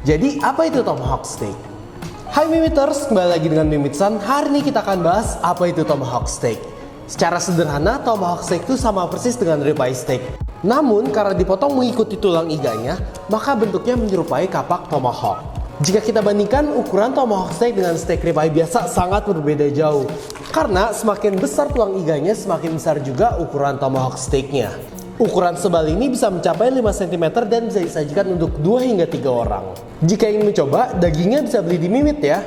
Jadi apa itu tomahawk steak? Hai Mimiters, kembali lagi dengan Mimitsan. Hari ini kita akan bahas apa itu tomahawk steak. Secara sederhana, tomahawk steak itu sama persis dengan ribeye steak. Namun karena dipotong mengikuti tulang iganya, maka bentuknya menyerupai kapak tomahawk. Jika kita bandingkan, ukuran tomahawk steak dengan steak ribeye biasa sangat berbeda jauh. Karena semakin besar tulang iganya, semakin besar juga ukuran tomahawk steaknya. Ukuran sebal ini bisa mencapai 5 cm dan bisa disajikan untuk 2 hingga 3 orang. Jika ingin mencoba, dagingnya bisa beli di Mimit ya.